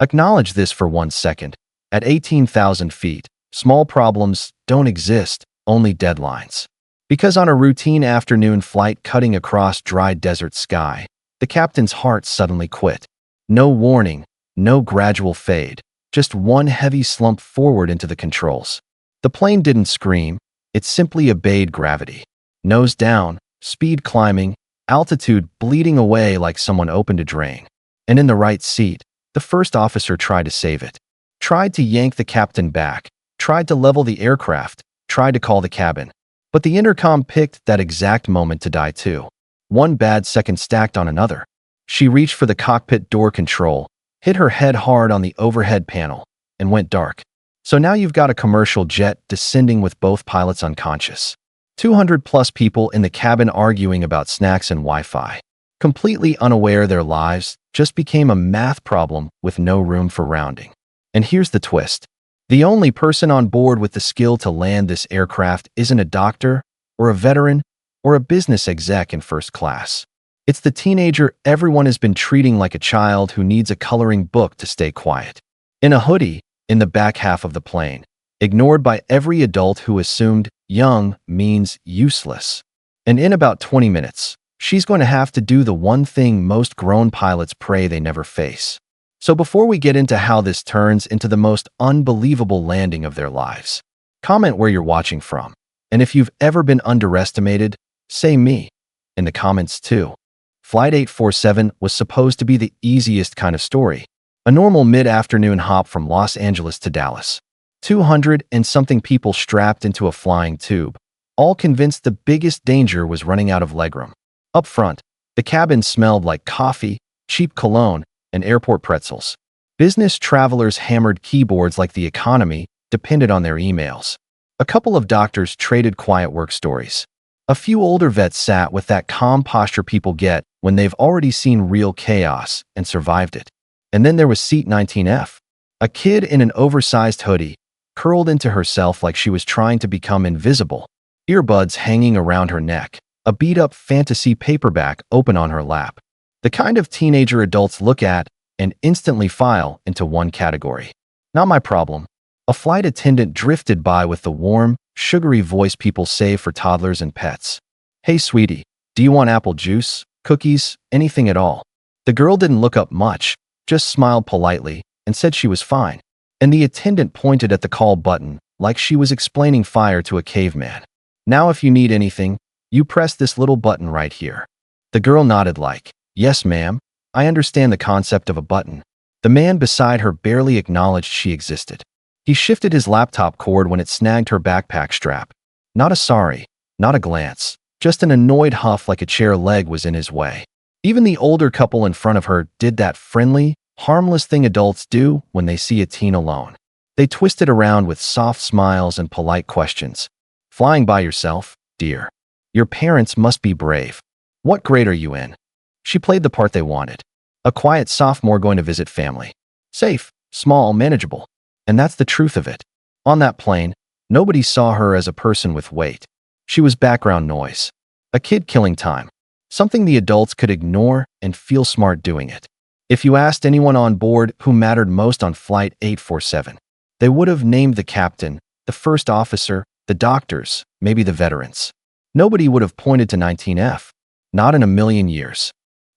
Acknowledge this for 1 second. At 18,000 feet, small problems don't exist, only deadlines. Because on a routine afternoon flight cutting across dry desert sky, the captain's heart suddenly quit. No warning, no gradual fade, just one heavy slump forward into the controls. The plane didn't scream, it simply obeyed gravity. Nose down, speed climbing, altitude bleeding away like someone opened a drain. And in the right seat, the first officer tried to save it. Tried to yank the captain back, tried to level the aircraft, tried to call the cabin. But the intercom picked that exact moment to die too. One bad second stacked on another. She reached for the cockpit door control, hit her head hard on the overhead panel, and went dark. So now you've got a commercial jet descending with both pilots unconscious. 200+ people in the cabin arguing about snacks and Wi-Fi. Completely unaware their lives just became a math problem with no room for rounding. And here's the twist. The only person on board with the skill to land this aircraft isn't a doctor, or a veteran, or a business exec in first class. It's the teenager everyone has been treating like a child who needs a coloring book to stay quiet. In a hoodie, in the back half of the plane, ignored by every adult who assumed young means useless. And in about 20 minutes, she's going to have to do the one thing most grown pilots pray they never face. So before we get into how this turns into the most unbelievable landing of their lives, comment where you're watching from. And if you've ever been underestimated, say me in the comments too. Flight 847 was supposed to be the easiest kind of story. A normal mid-afternoon hop from Los Angeles to Dallas. 200 and something people strapped into a flying tube, all convinced the biggest danger was running out of legroom. Up front, the cabin smelled like coffee, cheap cologne, and airport pretzels. Business travelers hammered keyboards like the economy depended on their emails. A couple of doctors traded quiet work stories. A few older vets sat with that calm posture people get when they've already seen real chaos and survived it. And then there was seat 19F, a kid in an oversized hoodie, curled into herself like she was trying to become invisible, earbuds hanging around her neck, a beat-up fantasy paperback open on her lap. The kind of teenager adults look at and instantly file into one category. Not my problem. A flight attendant drifted by with the warm, sugary voice people save for toddlers and pets. Hey, sweetie, do you want apple juice, cookies, anything at all? The girl didn't look up much, just smiled politely and said she was fine. And the attendant pointed at the call button like she was explaining fire to a caveman. Now if you need anything, you press this little button right here. The girl nodded like, yes ma'am, I understand the concept of a button. The man beside her barely acknowledged she existed. He shifted his laptop cord when it snagged her backpack strap. Not a sorry, not a glance, just an annoyed huff like a chair leg was in his way. Even the older couple in front of her did that friendly, harmless thing adults do when they see a teen alone. They twisted around with soft smiles and polite questions. Flying by yourself, dear? Your parents must be brave. What grade are you in? She played the part they wanted. A quiet sophomore going to visit family. Safe, small, manageable. And that's the truth of it. On that plane, nobody saw her as a person with weight. She was background noise. A kid killing time. Something the adults could ignore and feel smart doing it. If you asked anyone on board who mattered most on Flight 847, they would have named the captain, the first officer, the doctors, maybe the veterans. Nobody would have pointed to 19F. Not in a million years.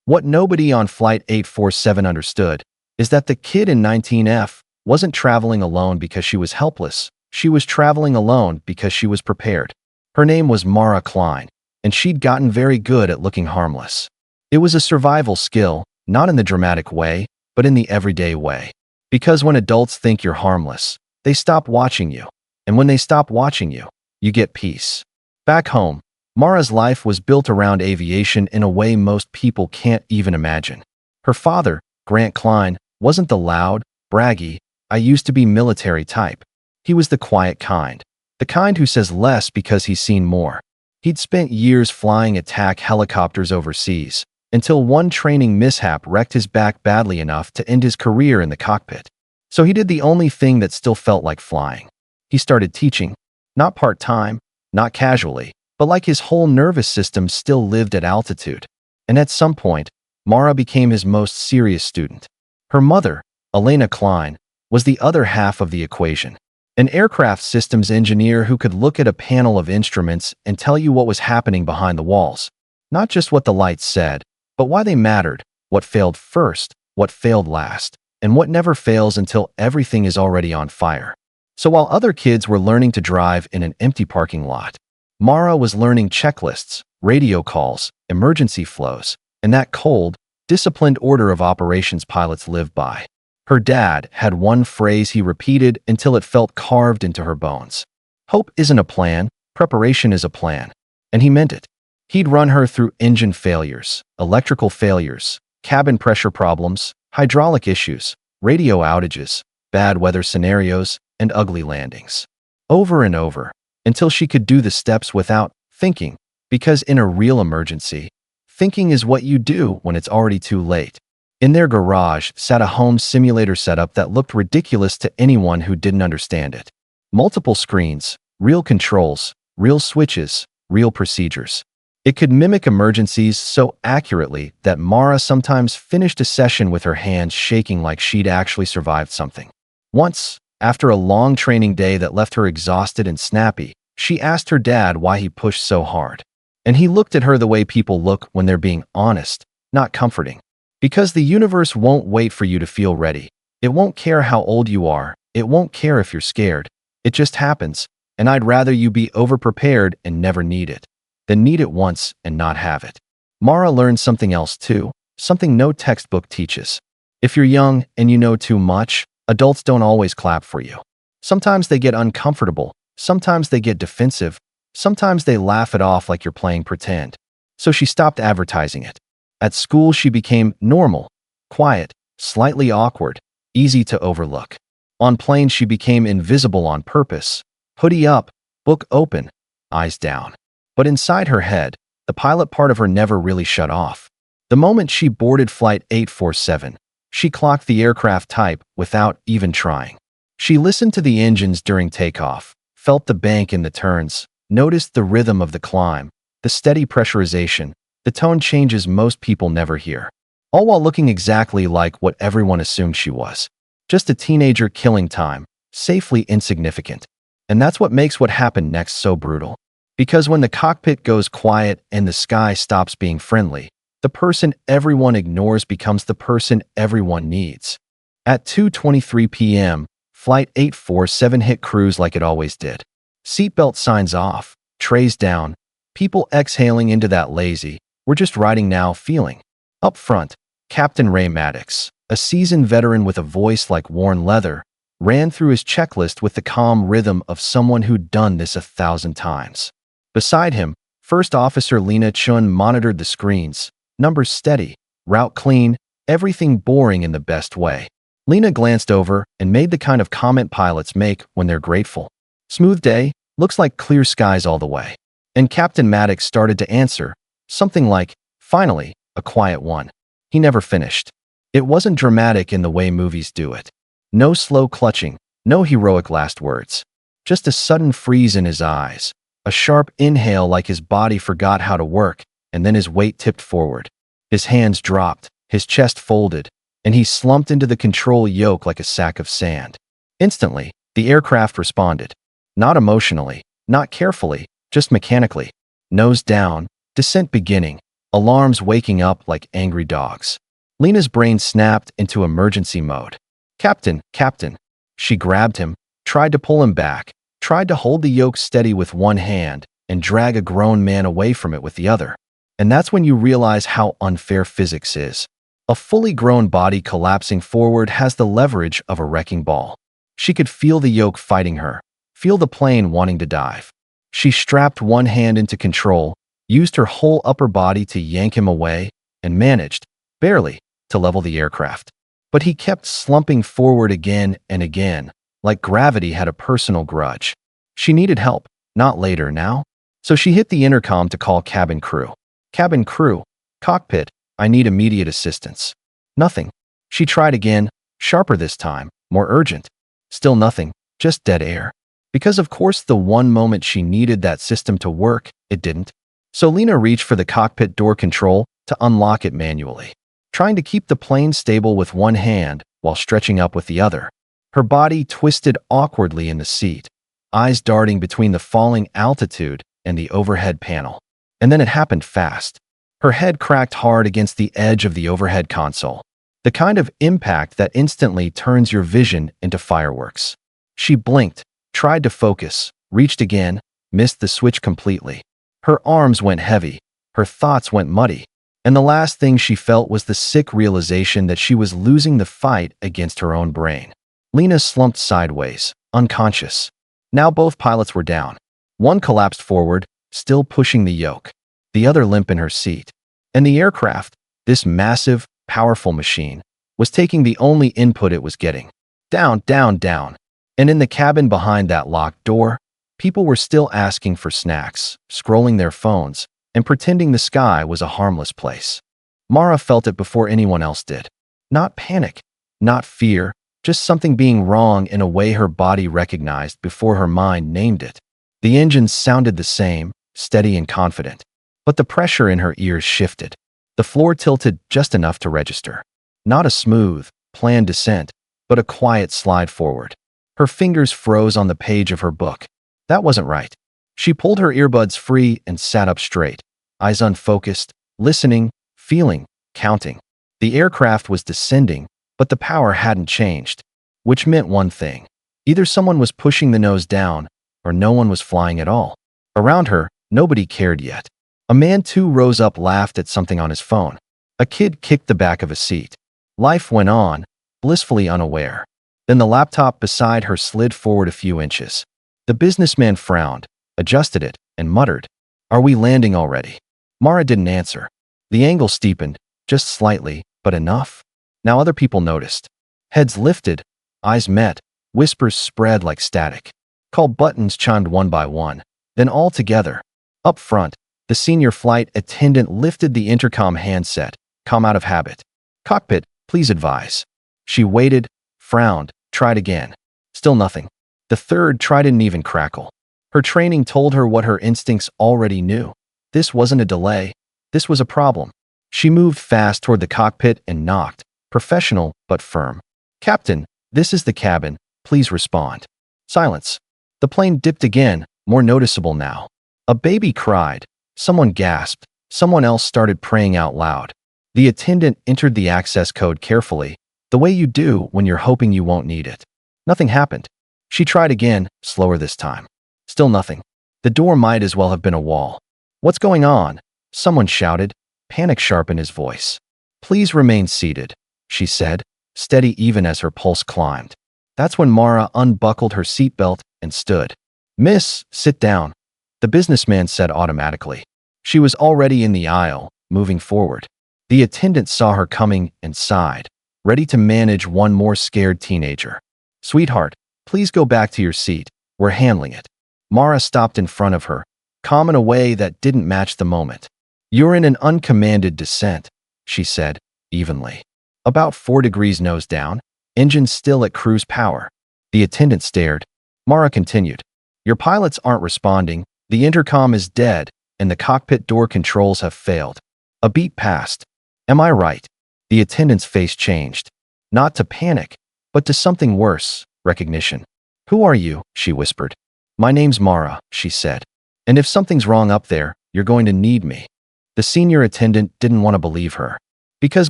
What nobody on Flight 847 understood is that the kid in 19F wasn't traveling alone because she was helpless. She was traveling alone because she was prepared. Her name was Mara Klein, and she'd gotten very good at looking harmless. It was a survival skill, not in the dramatic way, but in the everyday way. Because when adults think you're harmless, they stop watching you. And when they stop watching you, you get peace. Back home, Mara's life was built around aviation in a way most people can't even imagine. Her father, Grant Klein, wasn't the loud, braggy, I used to be military type. He was the quiet kind. The kind who says less because he's seen more. He'd spent years flying attack helicopters overseas, until one training mishap wrecked his back badly enough to end his career in the cockpit. So he did the only thing that still felt like flying. He started teaching, not part-time, not casually, but like his whole nervous system still lived at altitude. And at some point, Mara became his most serious student. Her mother, Elena Klein, was the other half of the equation. An aircraft systems engineer who could look at a panel of instruments and tell you what was happening behind the walls. Not just what the lights said, but why they mattered, what failed first, what failed last, and what never fails until everything is already on fire. So while other kids were learning to drive in an empty parking lot, Mara was learning checklists, radio calls, emergency flows, and that cold, disciplined order of operations pilots live by. Her dad had one phrase he repeated until it felt carved into her bones. Hope isn't a plan, preparation is a plan. And he meant it. He'd run her through engine failures, electrical failures, cabin pressure problems, hydraulic issues, radio outages, bad weather scenarios, and ugly landings. Over and over, until she could do the steps without thinking, because in a real emergency, thinking is what you do when it's already too late. In their garage sat a home simulator setup that looked ridiculous to anyone who didn't understand it. Multiple screens, real controls, real switches, real procedures. It could mimic emergencies so accurately that Mara sometimes finished a session with her hands shaking like she'd actually survived something. Once, after a long training day that left her exhausted and snappy, she asked her dad why he pushed so hard. And he looked at her the way people look when they're being honest, not comforting. Because the universe won't wait for you to feel ready. It won't care how old you are. It won't care if you're scared. It just happens, and I'd rather you be overprepared and never need it than need it once and not have it. Mara learned something else too, something no textbook teaches. If you're young and you know too much, adults don't always clap for you. Sometimes they get uncomfortable, sometimes they get defensive, sometimes they laugh it off like you're playing pretend. So she stopped advertising it. At school, she became normal, quiet, slightly awkward, easy to overlook. On planes, she became invisible on purpose, hoodie up, book open, eyes down. But inside her head, the pilot part of her never really shut off. The moment she boarded Flight 847, she clocked the aircraft type without even trying. She listened to the engines during takeoff, felt the bank in the turns, noticed the rhythm of the climb, the steady pressurization, the tone changes most people never hear. All while looking exactly like what everyone assumed she was. Just a teenager killing time, safely insignificant. And that's what makes what happened next so brutal. Because when the cockpit goes quiet and the sky stops being friendly, the person everyone ignores becomes the person everyone needs. At 2:23 p.m., Flight 847 hit cruise like it always did. Seatbelt signs off, trays down, people exhaling into that lazy, "we're just riding now" feeling. Up front, Captain Ray Maddox, a seasoned veteran with a voice like worn leather, ran through his checklist with the calm rhythm of someone who'd done this 1,000 times. Beside him, First Officer Lena Chun monitored the screens, numbers steady, route clean, everything boring in the best way. Lena glanced over and made the kind of comment pilots make when they're grateful. "Smooth day, looks like clear skies all the way." And Captain Maddox started to answer, something like, "Finally, a quiet one." He never finished. It wasn't dramatic in the way movies do it. No slow clutching, no heroic last words. Just a sudden freeze in his eyes, a sharp inhale like his body forgot how to work, and then his weight tipped forward. His hands dropped, his chest folded, and he slumped into the control yoke like a sack of sand. Instantly, the aircraft responded. Not emotionally, not carefully, just mechanically. Nose down, descent beginning, alarms waking up like angry dogs. Lena's brain snapped into emergency mode. "Captain, Captain." She grabbed him, tried to pull him back, tried to hold the yoke steady with one hand and drag a grown man away from it with the other. And that's when you realize how unfair physics is. A fully grown body collapsing forward has the leverage of a wrecking ball. She could feel the yoke fighting her, feel the plane wanting to dive. She strapped one hand into control, used her whole upper body to yank him away, and managed, barely, to level the aircraft. But he kept slumping forward again and again, like gravity had a personal grudge. She needed help, not later, now. So she hit the intercom to call cabin crew. "Cabin crew, cockpit, I need immediate assistance." Nothing. She tried again, sharper this time, more urgent. Still nothing, just dead air. Because of course the one moment she needed that system to work, it didn't. So Lena reached for the cockpit door control to unlock it manually. Trying to keep the plane stable with one hand while stretching up with the other. Her body twisted awkwardly in the seat, eyes darting between the falling altitude and the overhead panel. And then it happened fast. Her head cracked hard against the edge of the overhead console, the kind of impact that instantly turns your vision into fireworks. She blinked, tried to focus, reached again, missed the switch completely. Her arms went heavy, her thoughts went muddy, and the last thing she felt was the sick realization that she was losing the fight against her own brain. Lena slumped sideways, unconscious. Now both pilots were down. One collapsed forward, still pushing the yoke, the other limp in her seat. And the aircraft, this massive, powerful machine, was taking the only input it was getting. Down, down, down. And in the cabin behind that locked door, people were still asking for snacks, scrolling their phones, and pretending the sky was a harmless place. Mara felt it before anyone else did. Not panic, not fear, just something being wrong in a way her body recognized before her mind named it. The engines sounded the same, steady and confident, but the pressure in her ears shifted. The floor tilted just enough to register. Not a smooth, planned descent, but a quiet slide forward. Her fingers froze on the page of her book. That wasn't right. She pulled her earbuds free and sat up straight, eyes unfocused, listening, feeling, counting. The aircraft was descending, but the power hadn't changed, which meant one thing. Either someone was pushing the nose down, or no one was flying at all. Around her, nobody cared yet. A man too rose up, laughed at something on his phone. A kid kicked the back of a seat. Life went on, blissfully unaware. Then the laptop beside her slid forward a few inches. The businessman frowned, adjusted it, and muttered, "Are we landing already?" Mara didn't answer. The angle steepened, just slightly, but enough. Now other people noticed. Heads lifted, eyes met, whispers spread like static. Call buttons chimed one by one, then all together. Up front, the senior flight attendant lifted the intercom handset, come out of habit. "Cockpit, please advise." She waited, frowned, tried again. Still nothing. The third try didn't even crackle. Her training told her what her instincts already knew. This wasn't a delay. This was a problem. She moved fast toward the cockpit and knocked, professional but firm. "Captain, this is the cabin. Please respond." Silence. The plane dipped again, more noticeable now. A baby cried. Someone gasped. Someone else started praying out loud. The attendant entered the access code carefully, the way you do when you're hoping you won't need it. Nothing happened. She tried again, slower this time. Still nothing. The door might as well have been a wall. "What's going on?" Someone shouted, panic sharp in his voice. "Please remain seated," she said, steady even as her pulse climbed. That's when Mara unbuckled her seatbelt and stood. "Miss, sit down," the businessman said automatically. She was already in the aisle, moving forward. The attendant saw her coming and sighed, ready to manage one more scared teenager. "Sweetheart, please go back to your seat. We're handling it." Mara stopped in front of her, calm in a way that didn't match the moment. "You're in an uncommanded descent," she said, evenly. "About 4 degrees nose down, engine still at cruise power." The attendant stared. Mara continued. "Your pilots aren't responding, the intercom is dead, and the cockpit door controls have failed." A beat passed. "Am I right?" The attendant's face changed. Not to panic, but to something worse, recognition. "Who are you?" she whispered. "My name's Mara," she said. "And if something's wrong up there, you're going to need me." The senior attendant didn't want to believe her, because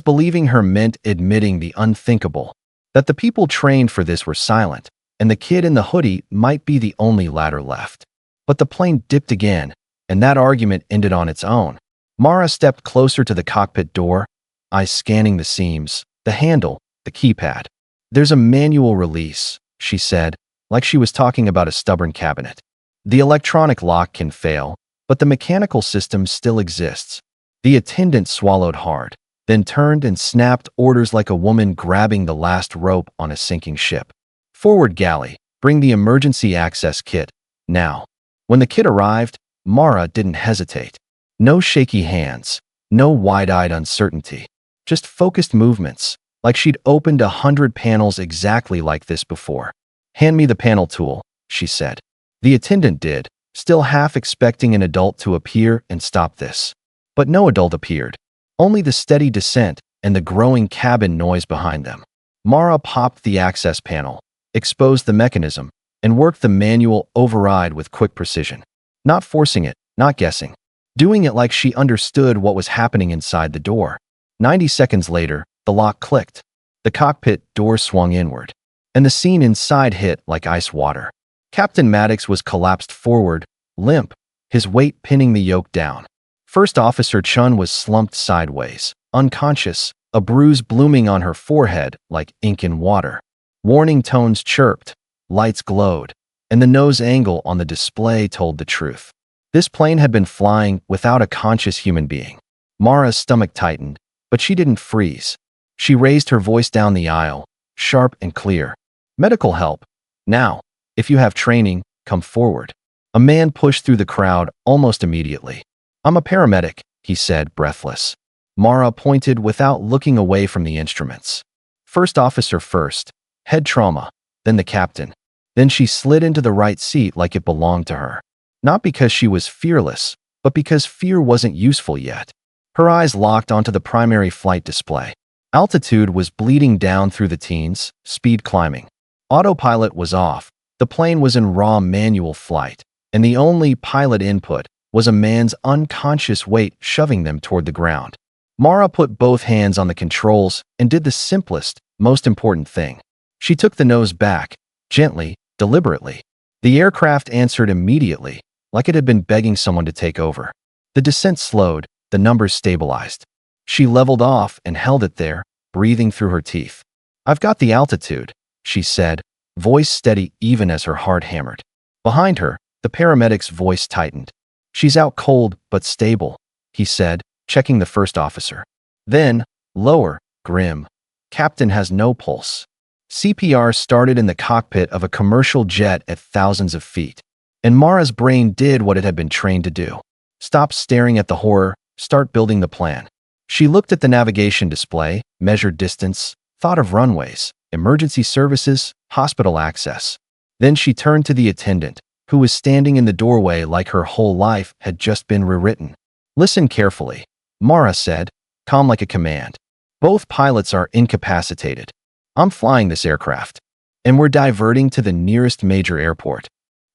believing her meant admitting the unthinkable, that the people trained for this were silent, and the kid in the hoodie might be the only ladder left. But the plane dipped again, and that argument ended on its own. Mara stepped closer to the cockpit door, eyes scanning the seams, the handle, the keypad. "There's a manual release," she said, like she was talking about a stubborn cabinet. "The electronic lock can fail, but the mechanical system still exists." The attendant swallowed hard, then turned and snapped orders like a woman grabbing the last rope on a sinking ship. "Forward galley, bring the emergency access kit, now." When the kit arrived, Mara didn't hesitate. No shaky hands, no wide-eyed uncertainty, just focused movements, like she'd opened 100 panels exactly like this before. "Hand me the panel tool," she said. The attendant did, still half expecting an adult to appear and stop this. But no adult appeared, only the steady descent and the growing cabin noise behind them. Mara popped the access panel, exposed the mechanism, and worked the manual override with quick precision. Not forcing it, not guessing. Doing it like she understood what was happening inside the door. 90 seconds later, the lock clicked. The cockpit door swung inward, and the scene inside hit like ice water. Captain Maddox was collapsed forward, limp, his weight pinning the yoke down. First Officer Chun was slumped sideways, unconscious, a bruise blooming on her forehead like ink in water. Warning tones chirped, lights glowed, and the nose angle on the display told the truth. This plane had been flying without a conscious human being. Mara's stomach tightened, but she didn't freeze. She raised her voice down the aisle, sharp and clear. "Medical help. Now, if you have training, come forward." A man pushed through the crowd almost immediately. "I'm a paramedic," he said, breathless. Mara pointed without looking away from the instruments. First officer first, head trauma, then the captain. Then she slid into the right seat like it belonged to her. Not because she was fearless, but because fear wasn't useful yet. Her eyes locked onto the primary flight display. Altitude was bleeding down through the teens, speed climbing. Autopilot was off. The plane was in raw manual flight, and the only pilot input was a man's unconscious weight shoving them toward the ground. Mara put both hands on the controls and did the simplest, most important thing. She took the nose back, gently, deliberately. The aircraft answered immediately, like it had been begging someone to take over. The descent slowed, the numbers stabilized. She leveled off and held it there, breathing through her teeth. "I've got the altitude," she said, voice steady even as her heart hammered. Behind her, the paramedic's voice tightened. "She's out cold but stable," he said, checking the first officer. Then, lower, grim. "Captain has no pulse." CPR started in the cockpit of a commercial jet at thousands of feet. And Mara's brain did what it had been trained to do. Stop staring at the horror, start building the plan. She looked at the navigation display, measured distance, thought of runways, emergency services, hospital access. Then she turned to the attendant, who was standing in the doorway like her whole life had just been rewritten. "Listen carefully," Mara said, calm like a command. "Both pilots are incapacitated. I'm flying this aircraft, and we're diverting to the nearest major airport."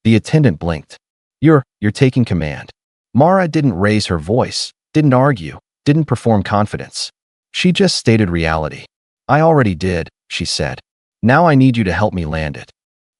The attendant blinked. You're taking command." Mara didn't raise her voice, didn't argue, didn't perform confidence. She just stated reality. "I already did," she said. "Now I need you to help me land it."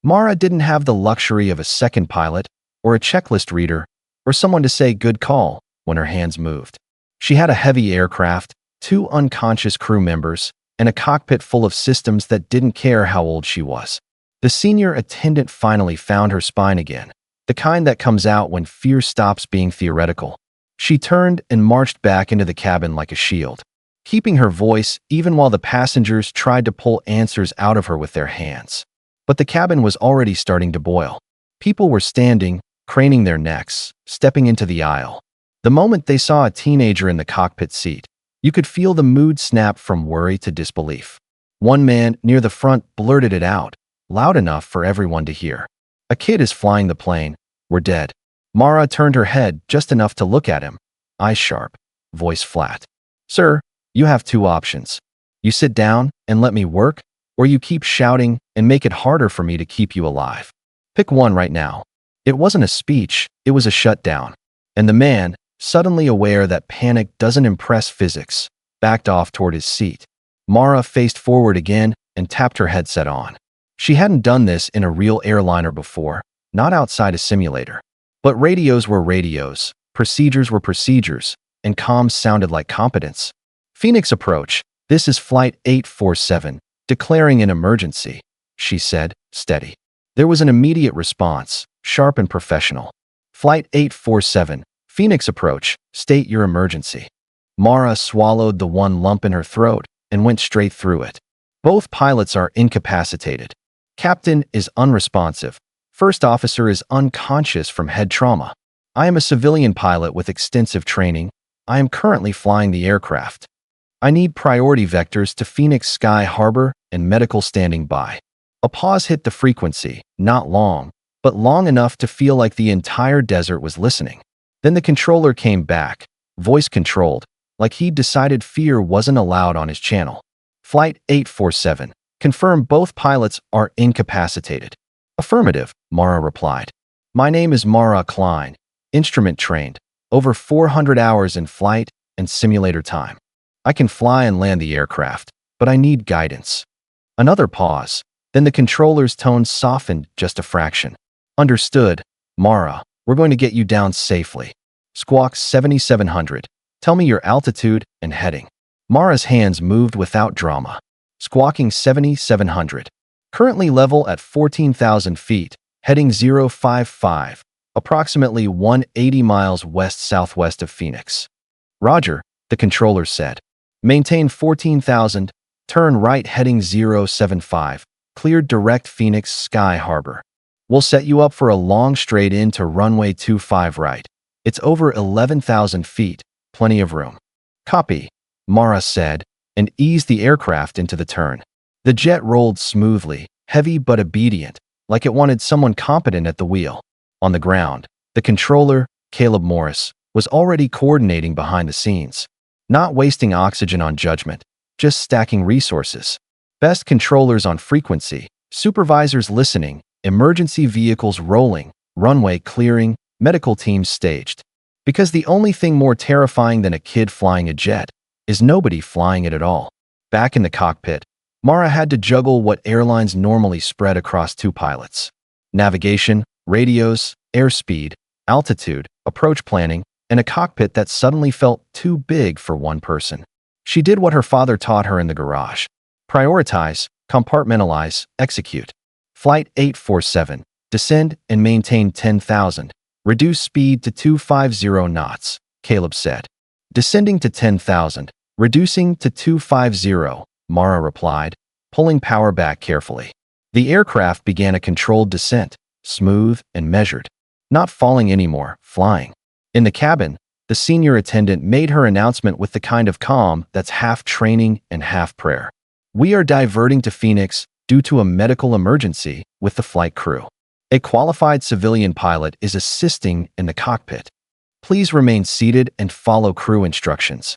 Mara didn't have the luxury of a second pilot, or a checklist reader, or someone to say good call when her hands moved. She had a heavy aircraft, 2 unconscious crew members, and a cockpit full of systems that didn't care how old she was. The senior attendant finally found her spine again, the kind that comes out when fear stops being theoretical. She turned and marched back into the cabin like a shield, keeping her voice even while the passengers tried to pull answers out of her with their hands. But the cabin was already starting to boil. People were standing, craning their necks, stepping into the aisle. The moment they saw a teenager in the cockpit seat, you could feel the mood snap from worry to disbelief. One man near the front blurted it out, loud enough for everyone to hear. "A kid is flying the plane. We're dead." Mara turned her head just enough to look at him, eyes sharp, voice flat. "Sir, you have 2 options. You sit down and let me work, or you keep shouting and make it harder for me to keep you alive. Pick one right now." It wasn't a speech, it was a shutdown. And the man, suddenly aware that panic doesn't impress physics, backed off toward his seat. Mara faced forward again and tapped her headset on. She hadn't done this in a real airliner before, not outside a simulator. But radios were radios, procedures were procedures, and comms sounded like competence. "Phoenix approach, this is Flight 847, declaring an emergency," she said, steady. There was an immediate response, sharp and professional. "Flight 847, Phoenix approach, state your emergency." Mara swallowed the one lump in her throat and went straight through it. "Both pilots are incapacitated. Captain is unresponsive. First officer is unconscious from head trauma. I am a civilian pilot with extensive training. I am currently flying the aircraft. I need priority vectors to Phoenix Sky Harbor and medical standing by." A pause hit the frequency, not long, but long enough to feel like the entire desert was listening. Then the controller came back, voice controlled, like he'd decided fear wasn't allowed on his channel. "Flight 847, Confirm both pilots are incapacitated. Affirmative, Mara replied. My name is Mara Klein, instrument trained, over 400 hours in flight and simulator time. I can fly and land the aircraft, but I need guidance. Another pause, then the controller's tone softened just a fraction. Understood, Mara, we're going to get you down safely. Squawk 7700. Tell me your altitude and heading. Mara's hands moved without drama. Squawking 7700. Currently level at 14,000 feet, heading 055, approximately 180 miles west-southwest of Phoenix. Roger, the controller said. Maintain 14,000, turn right heading 075, cleared direct Phoenix Sky Harbor. We'll set you up for a long straight in to runway 25 right. It's over 11,000 feet, plenty of room. Copy, Mara said, and eased the aircraft into the turn. The jet rolled smoothly, heavy but obedient, like it wanted someone competent at the wheel. On the ground, the controller, Caleb Morris, was already coordinating behind the scenes. Not wasting oxygen on judgment, just stacking resources. Best controllers on frequency, supervisors listening, emergency vehicles rolling, runway clearing, medical teams staged. Because the only thing more terrifying than a kid flying a jet is nobody flying it at all. Back in the cockpit, Mara had to juggle what airlines normally spread across two pilots. Navigation, radios, airspeed, altitude, approach planning, and a cockpit that suddenly felt too big for one person. She did what her father taught her in the garage. Prioritize, compartmentalize, execute. Flight 847, descend and maintain 10,000. Reduce speed to 250 knots, Caleb said. Descending to 10,000, reducing to 250, Mara replied, pulling power back carefully. The aircraft began a controlled descent, smooth and measured. Not falling anymore, flying. In the cabin, the senior attendant made her announcement with the kind of calm that's half training and half prayer. We are diverting to Phoenix due to a medical emergency with the flight crew. A qualified civilian pilot is assisting in the cockpit. Please remain seated and follow crew instructions.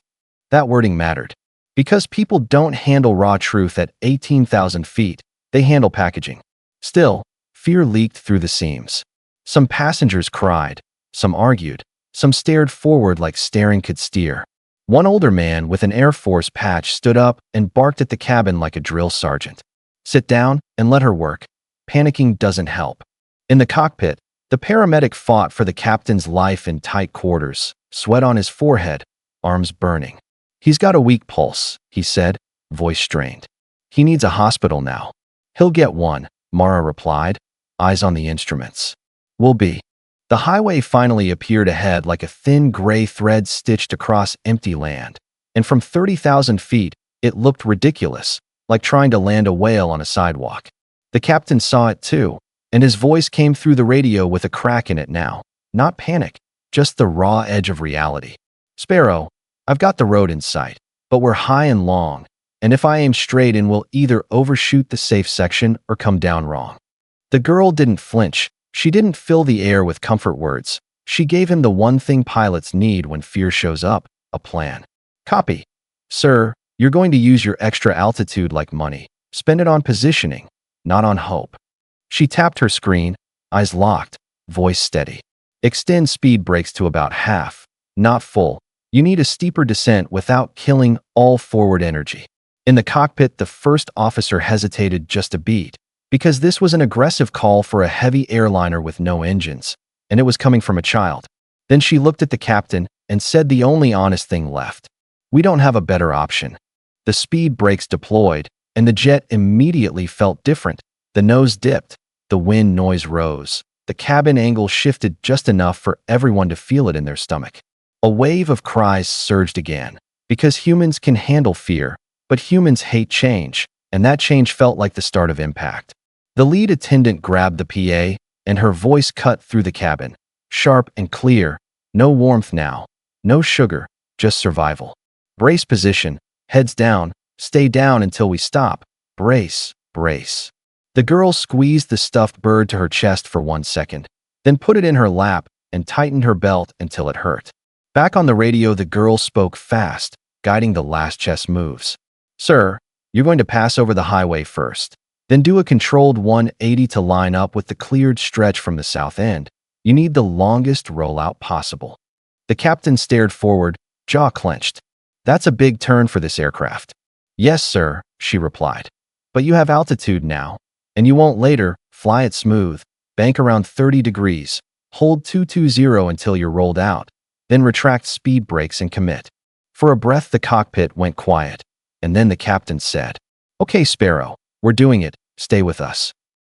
That wording mattered. Because people don't handle raw truth at 18,000 feet, they handle packaging. Still, fear leaked through the seams. Some passengers cried, some argued, some stared forward like staring could steer. One older man with an Air Force patch stood up and barked at the cabin like a drill sergeant. Sit down and let her work. Panicking doesn't help. In the cockpit, the paramedic fought for the captain's life in tight quarters, sweat on his forehead, arms burning. He's got a weak pulse, he said, voice strained. He needs a hospital now. He'll get one, Mara replied, eyes on the instruments. Will be. The highway finally appeared ahead like a thin gray thread stitched across empty land, and from 30,000 feet, it looked ridiculous, like trying to land a whale on a sidewalk. The captain saw it too, and his voice came through the radio with a crack in it now. Not panic, just the raw edge of reality. Sparrow, I've got the road in sight, but we're high and long, and if I aim straight in, we'll either overshoot the safe section or come down wrong. The girl didn't flinch. She didn't fill the air with comfort words. She gave him the one thing pilots need when fear shows up, a plan. Copy. Sir, you're going to use your extra altitude like money. Spend it on positioning, not on hope. She tapped her screen, eyes locked, voice steady. Extend speed brakes to about half, not full. You need a steeper descent without killing all forward energy. In the cockpit, the first officer hesitated just a beat, because this was an aggressive call for a heavy airliner with no engines, and it was coming from a child. Then she looked at the captain and said the only honest thing left. We don't have a better option. The speed brakes deployed, and the jet immediately felt different. The nose dipped, the wind noise rose, the cabin angle shifted just enough for everyone to feel it in their stomach. A wave of cries surged again, because humans can handle fear, but humans hate change, and that change felt like the start of impact. The lead attendant grabbed the PA, and her voice cut through the cabin, sharp and clear. No warmth now, no sugar, just survival. Brace position, heads down, stay down until we stop. Brace, brace. The girl squeezed the stuffed bird to her chest for 1 second, then put it in her lap and tightened her belt until it hurt. Back on the radio, the girl spoke fast, guiding the last chess moves. Sir, You're going to pass over the highway first, then do a controlled 180 to line up with the cleared stretch from the south end. You need the longest rollout possible." The captain stared forward, jaw clenched. "That's a big turn for this aircraft." "Yes, sir," she replied. "But you have altitude now, and you won't later. Fly it smooth, bank around 30 degrees, hold 220 until you're rolled out, then retract speed brakes and commit." For a breath, the cockpit went quiet, and then the captain said, "Okay, Sparrow, we're doing it. Stay with us."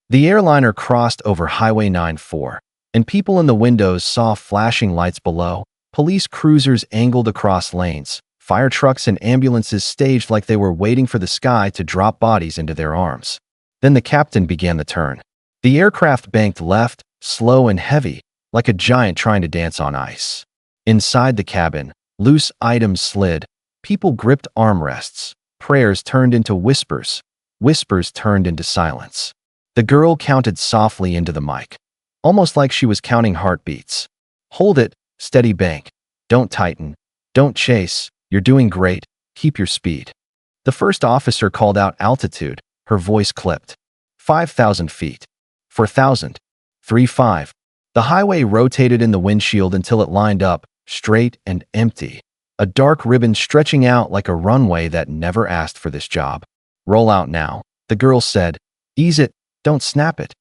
The airliner crossed over Highway 94, and people in the windows saw flashing lights below, police cruisers angled across lanes, fire trucks and ambulances staged like they were waiting for the sky to drop bodies into their arms. Then the captain began the turn. The aircraft banked left, slow and heavy, like a giant trying to dance on ice. Inside the cabin, loose items slid, people gripped armrests, prayers turned into whispers, whispers turned into silence. The girl counted softly into the mic, almost like she was counting heartbeats. "Hold it, steady bank, don't tighten, don't chase, you're doing great, keep your speed." The first officer called out altitude, her voice clipped. 5,000 feet. 4,000. 3,500. The highway rotated in the windshield until it lined up, straight and empty. A dark ribbon stretching out like a runway that never asked for this job. "Roll out now," the girl said. "Ease it, don't snap it."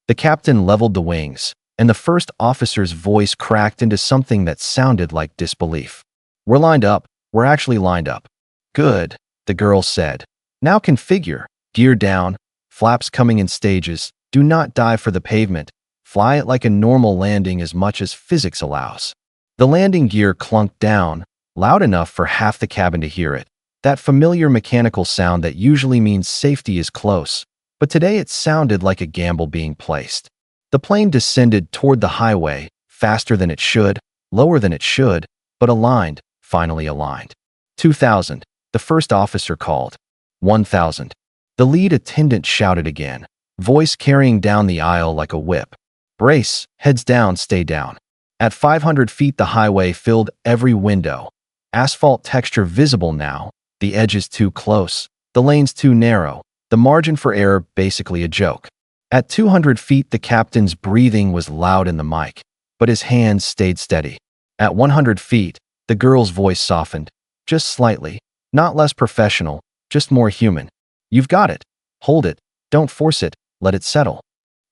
The captain leveled the wings, and the first officer's voice cracked into something that sounded like disbelief. "We're lined up. We're actually lined up." "Good," the girl said. "Now configure. Gear down. Flaps coming in stages. Do not dive for the pavement. Fly it like a normal landing as much as physics allows." The landing gear clunked down, loud enough for half the cabin to hear it. That familiar mechanical sound that usually means safety is close, but today it sounded like a gamble being placed. The plane descended toward the highway, faster than it should, lower than it should, but aligned, finally aligned. 2,000, the first officer called. 1,000. The lead attendant shouted again, voice carrying down the aisle like a whip. "Brace, heads down, stay down." At 500 feet, the highway filled every window. Asphalt texture visible now, the edges too close, the lanes too narrow, the margin for error basically a joke. At 200 feet, the captain's breathing was loud in the mic, but his hands stayed steady. At 100 feet, the girl's voice softened, just slightly, not less professional, just more human. "You've got it. Hold it. Don't force it. Let it settle."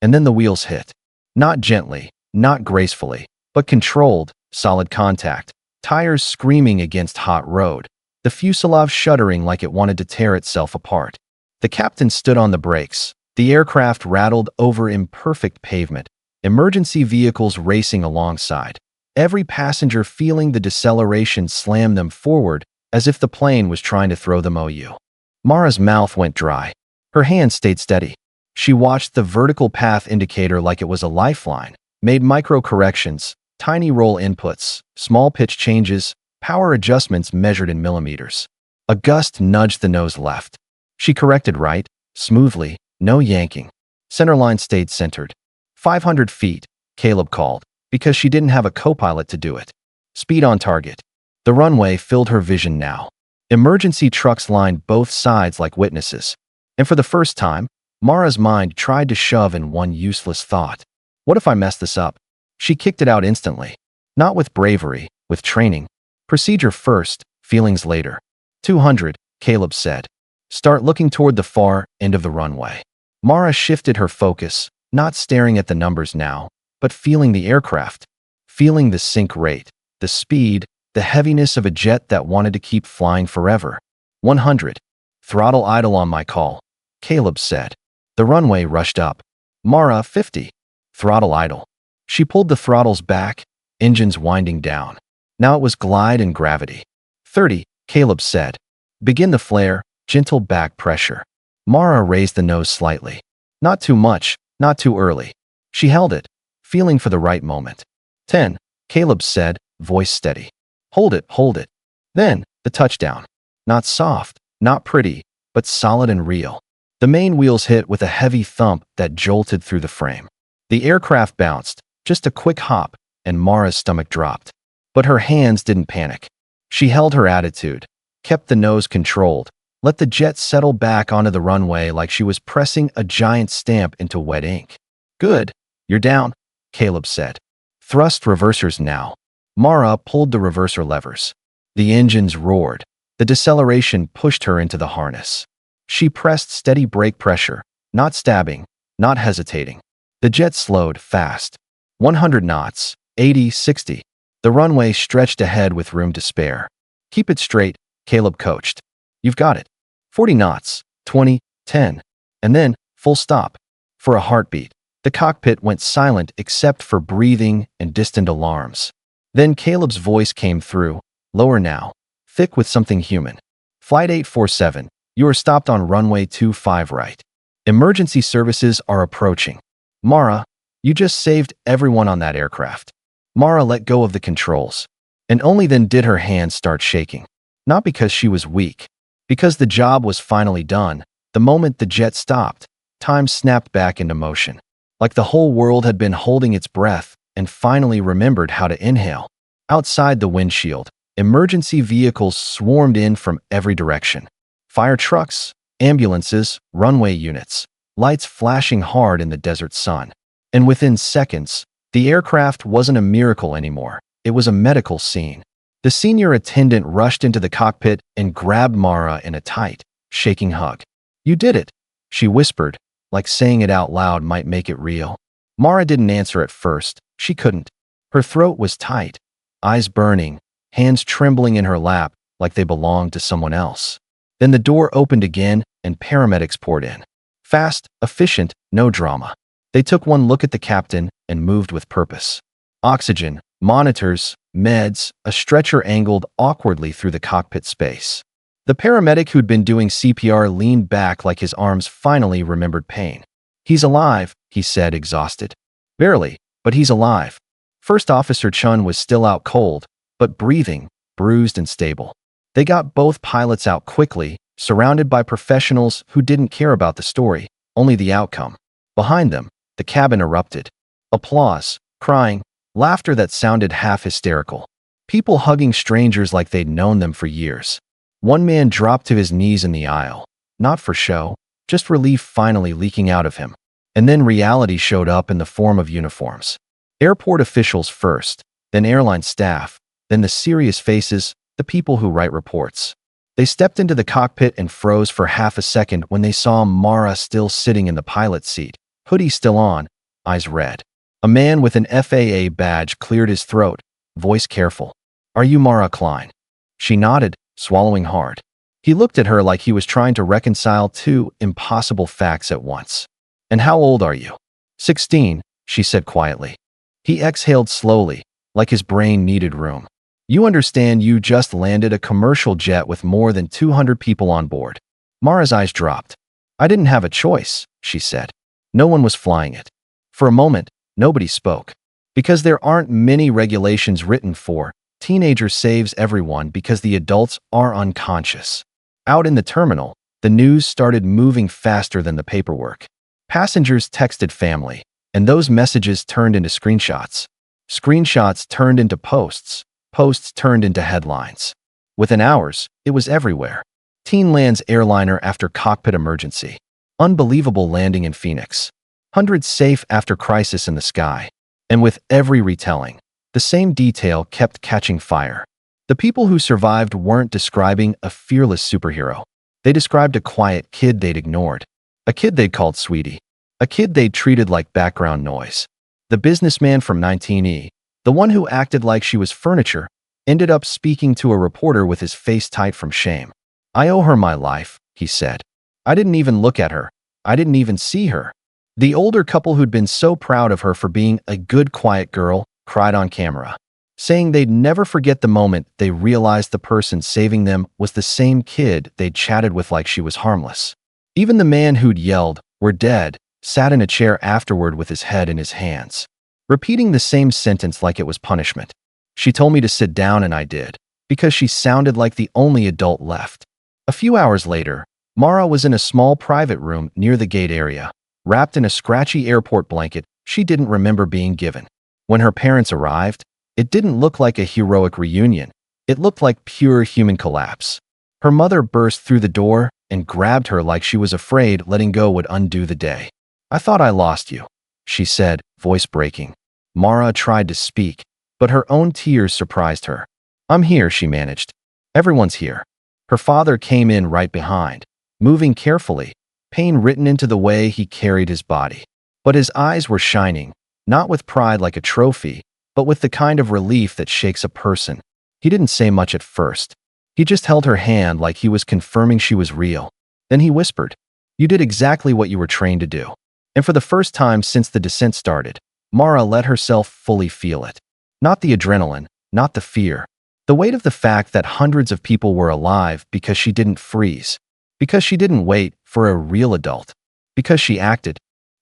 And then the wheels hit. Not gently, not gracefully, but controlled, solid contact. Tires screaming against hot road. The fuselage shuddering like it wanted to tear itself apart. The captain stood on the brakes. The aircraft rattled over imperfect pavement. Emergency vehicles racing alongside. Every passenger feeling the deceleration slam them forward as if the plane was trying to throw them OU. Mara's mouth went dry. Her hand stayed steady. She watched the vertical path indicator like it was a lifeline, made micro corrections, tiny roll inputs, small pitch changes, power adjustments measured in millimeters. A gust nudged the nose left. She corrected right, smoothly, no yanking. Centerline stayed centered. 500 feet, Caleb called, because she didn't have a co-pilot to do it. Speed on target. The runway filled her vision now. Emergency trucks lined both sides like witnesses. And for the first time, Mara's mind tried to shove in one useless thought. What if I mess this up? She kicked it out instantly. Not with bravery, with training. Procedure first, feelings later. 200, Caleb said. Start looking toward the far end of the runway. Mara shifted her focus, not staring at the numbers now, but feeling the aircraft. Feeling the sink rate, the speed, the heaviness of a jet that wanted to keep flying forever. 100. Throttle idle on my call, Caleb said. The runway rushed up. Mara, 50. Throttle idle. She pulled the throttles back, engines winding down. Now it was glide and gravity. 30, Caleb said. Begin the flare, gentle back pressure. Mara raised the nose slightly. Not too much, not too early. She held it, feeling for the right moment. 10, Caleb said, voice steady. Hold it, hold it. Then, the touchdown. Not soft, not pretty, but solid and real. The main wheels hit with a heavy thump that jolted through the frame. The aircraft bounced, just a quick hop, and Mara's stomach dropped. But her hands didn't panic. She held her attitude, kept the nose controlled, Let the jet settle back onto the runway like she was pressing a giant stamp into wet ink. Good. You're down, Caleb said. Thrust reversers now. Mara pulled the reverser levers. The engines roared. The deceleration pushed her into the harness. She pressed steady brake pressure, not stabbing, not hesitating. The jet slowed fast. 100 knots, 80, 60. The runway stretched ahead with room to spare. Keep it straight, Caleb coached. You've got it. 40 knots, 20, 10. And then, full stop. For a heartbeat, the cockpit went silent except for breathing and distant alarms. Then Caleb's voice came through, lower now, thick with something human. Flight 847, you are stopped on runway 25 right. Emergency services are approaching. Mara, you just saved everyone on that aircraft. Mara let go of the controls, and only then did her hands start shaking. Not because she was weak, because the job was finally done. The moment the jet stopped, time snapped back into motion, like the whole world had been holding its breath and finally remembered how to inhale. Outside the windshield, emergency vehicles swarmed in from every direction. Fire trucks, ambulances, runway units, lights flashing hard in the desert sun. And within seconds, the aircraft wasn't a miracle anymore. It was a medical scene. The senior attendant rushed into the cockpit and grabbed Mara in a tight, shaking hug. You did it, she whispered, like saying it out loud might make it real. Mara didn't answer at first. She couldn't. Her throat was tight, eyes burning, hands trembling in her lap like they belonged to someone else. Then the door opened again and paramedics poured in. Fast, efficient, no drama. They took one look at the captain and moved with purpose. Oxygen, monitors, meds, a stretcher angled awkwardly through the cockpit space. The paramedic who'd been doing CPR leaned back like his arms finally remembered pain. He's alive, he said, exhausted. Barely, but he's alive. First Officer Chun was still out cold, but breathing, bruised and stable. They got both pilots out quickly, surrounded by professionals who didn't care about the story, only the outcome. Behind them, the cabin erupted. Applause, crying, laughter that sounded half hysterical. People hugging strangers like they'd known them for years. One man dropped to his knees in the aisle, not for show, just relief finally leaking out of him. And then reality showed up in the form of uniforms. Airport officials first, then airline staff, then the serious faces, the people who write reports. They stepped into the cockpit and froze for half a second when they saw Mara still sitting in the pilot's seat, hoodie still on, eyes red. A man with an FAA badge cleared his throat, voice careful. Are you Mara Klein? She nodded, swallowing hard. He looked at her like he was trying to reconcile two impossible facts at once. And how old are you? 16, she said quietly. He exhaled slowly, like his brain needed room. You understand you just landed a commercial jet with more than 200 people on board. Mara's eyes dropped. I didn't have a choice, she said. No one was flying it. For a moment, nobody spoke. Because there aren't many regulations written for, teenager saves everyone because the adults are unconscious. Out in the terminal, the news started moving faster than the paperwork. Passengers texted family, and those messages turned into screenshots. Screenshots turned into posts. Posts turned into headlines. Within hours, it was everywhere. Teen lands airliner after cockpit emergency. Unbelievable landing in Phoenix. Hundreds safe after crisis in the sky. And with every retelling, the same detail kept catching fire. The people who survived weren't describing a fearless superhero. They described a quiet kid they'd ignored. A kid they'd called sweetie. A kid they'd treated like background noise. The businessman from 19E, the one who acted like she was furniture, ended up speaking to a reporter with his face tight from shame. I owe her my life, he said. I didn't even look at her. I didn't even see her. The older couple who'd been so proud of her for being a good, quiet girl cried on camera, saying they'd never forget the moment they realized the person saving them was the same kid they'd chatted with like she was harmless. Even the man who'd yelled, "We're dead," sat in a chair afterward with his head in his hands, repeating the same sentence like it was punishment. She told me to sit down and I did, because she sounded like the only adult left. A few hours later, Mara was in a small private room near the gate area, wrapped in a scratchy airport blanket she didn't remember being given. When her parents arrived, it didn't look like a heroic reunion. It looked like pure human collapse. Her mother burst through the door and grabbed her like she was afraid letting go would undo the day. "I thought I lost you," she said, voice breaking. Mara tried to speak, but her own tears surprised her. "I'm here," she managed. "Everyone's here." Her father came in right behind, moving carefully, pain written into the way he carried his body. But his eyes were shining, not with pride like a trophy, but with the kind of relief that shakes a person. He didn't say much at first. He just held her hand like he was confirming she was real. Then he whispered, "You did exactly what you were trained to do." And for the first time since the descent started, Mara let herself fully feel it. Not the adrenaline, not the fear. The weight of the fact that hundreds of people were alive because she didn't freeze. Because she didn't wait for a real adult. Because she acted.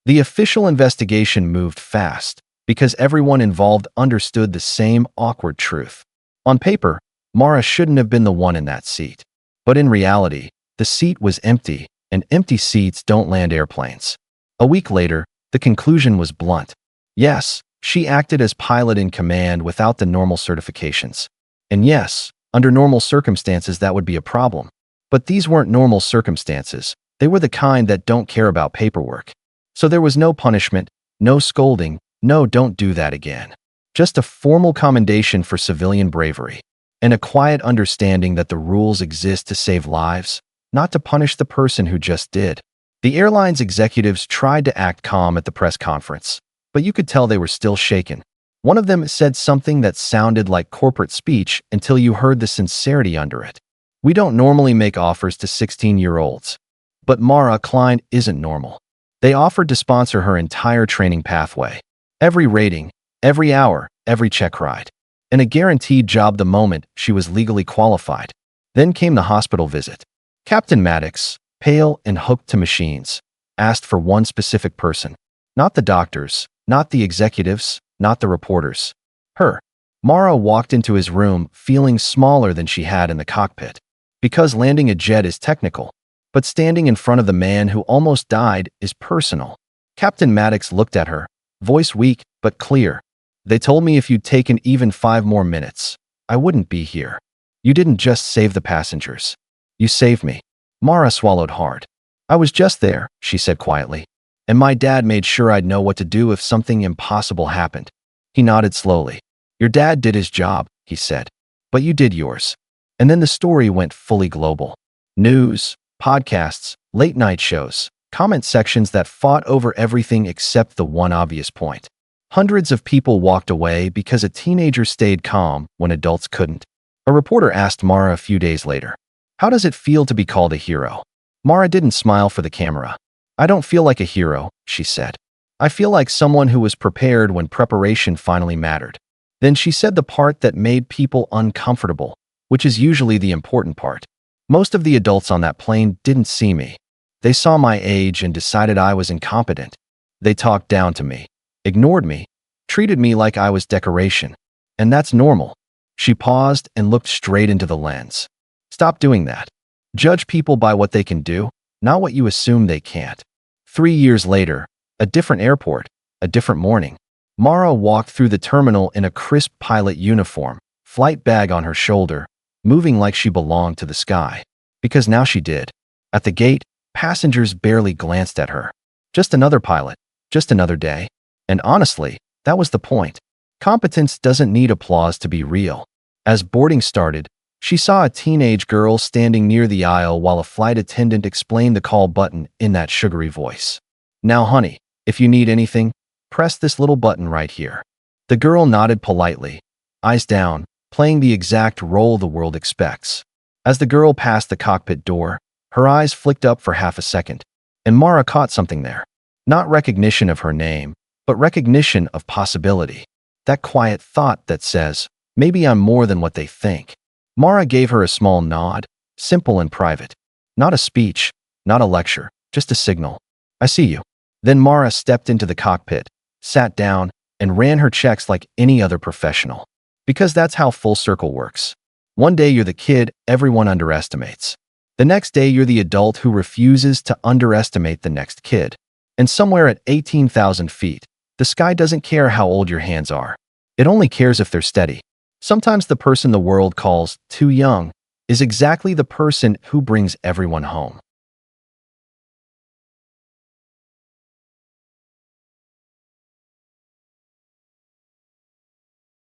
The official investigation moved fast, because everyone involved understood the same awkward truth. On paper, Mara shouldn't have been the one in that seat. But in reality, the seat was empty, and empty seats don't land airplanes. A week later, the conclusion was blunt. Yes, she acted as pilot in command without the normal certifications. And yes, under normal circumstances that would be a problem. But these weren't normal circumstances. They were the kind that don't care about paperwork. So there was no punishment, no scolding, no "don't do that again." Just a formal commendation for civilian bravery. And a quiet understanding that the rules exist to save lives, not to punish the person who just did. The airline's executives tried to act calm at the press conference, but you could tell they were still shaken. One of them said something that sounded like corporate speech until you heard the sincerity under it. "We don't normally make offers to 16-year-olds. But Mara Klein isn't normal. They offered to sponsor her entire training pathway. Every rating, every hour, every check ride. And a guaranteed job the moment she was legally qualified. Then came the hospital visit. Captain Maddox, pale and hooked to machines, asked for one specific person. Not the doctors, not the executives, not the reporters. Her. Mara walked into his room feeling smaller than she had in the cockpit. Because landing a jet is technical. But standing in front of the man who almost died is personal. Captain Maddox looked at her, voice weak but clear. "They told me if you'd taken even 5 more minutes, I wouldn't be here. You didn't just save the passengers. You saved me." Mara swallowed hard. "I was just there," she said quietly. "And my dad made sure I'd know what to do if something impossible happened." He nodded slowly. "Your dad did his job," he said. "But you did yours." And then the story went fully global. News, podcasts, late-night shows, comment sections that fought over everything except the one obvious point. Hundreds of people walked away because a teenager stayed calm when adults couldn't. A reporter asked Mara a few days later, "How does it feel to be called a hero?" Mara didn't smile for the camera. "I don't feel like a hero," she said. "I feel like someone who was prepared when preparation finally mattered." Then she said the part that made people uncomfortable, which is usually the important part. "Most of the adults on that plane didn't see me. They saw my age and decided I was incompetent. They talked down to me, ignored me, treated me like I was decoration. And that's normal." She paused and looked straight into the lens. "Stop doing that. Judge people by what they can do, not what you assume they can't." 3 years later, a different airport, a different morning. Mara walked through the terminal in a crisp pilot uniform, flight bag on her shoulder, moving like she belonged to the sky. Because now she did. At the gate, passengers barely glanced at her. Just another pilot, just another day. And honestly, that was the point. Competence doesn't need applause to be real. As boarding started, she saw a teenage girl standing near the aisle while a flight attendant explained the call button in that sugary voice. "Now, honey, if you need anything, press this little button right here." The girl nodded politely, eyes down, playing the exact role the world expects. As the girl passed the cockpit door, her eyes flicked up for half a second, and Mara caught something there. Not recognition of her name, but recognition of possibility. That quiet thought that says, maybe I'm more than what they think. Mara gave her a small nod, simple and private. Not a speech, not a lecture, just a signal. "I see you." Then Mara stepped into the cockpit, sat down, and ran her checks like any other professional. Because that's how full circle works. One day you're the kid everyone underestimates. The next day you're the adult who refuses to underestimate the next kid. And somewhere at 18,000 feet, the sky doesn't care how old your hands are. It only cares if they're steady. Sometimes the person the world calls too young is exactly the person who brings everyone home.